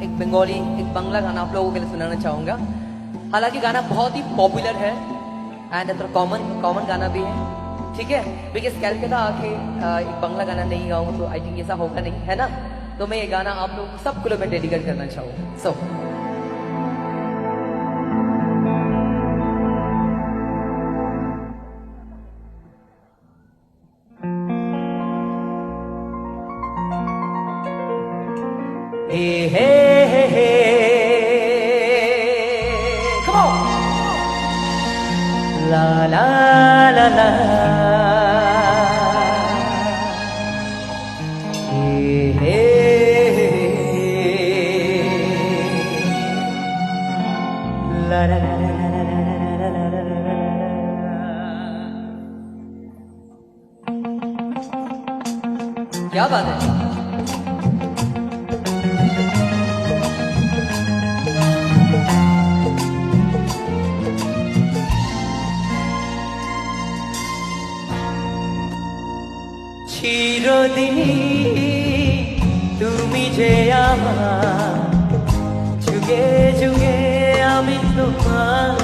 एक बंगाली एक बांग्ला गाना आप लोगों के लिए सुनाना चाहूंगा। हालांकि गाना बहुत ही पॉपुलर है एंड थोड़ा कॉमन गाना भी है, ठीक है। बिकॉज कैलकाटा आके एक बांग्ला गाना नहीं गाऊं तो आई थिंक ऐसा होगा नहीं, है ना। तो मैं ये गाना आप लोग सबको मैं डेडिकेट करना चाहूंगा। सो hey, hey, hey, hey. Come on. La la la la. Hey, hey, hey. La la la la la la la la la la la. क्या बात है। চিরদিনই তুমি যে আমার, যুগে যুগে আমি তোমার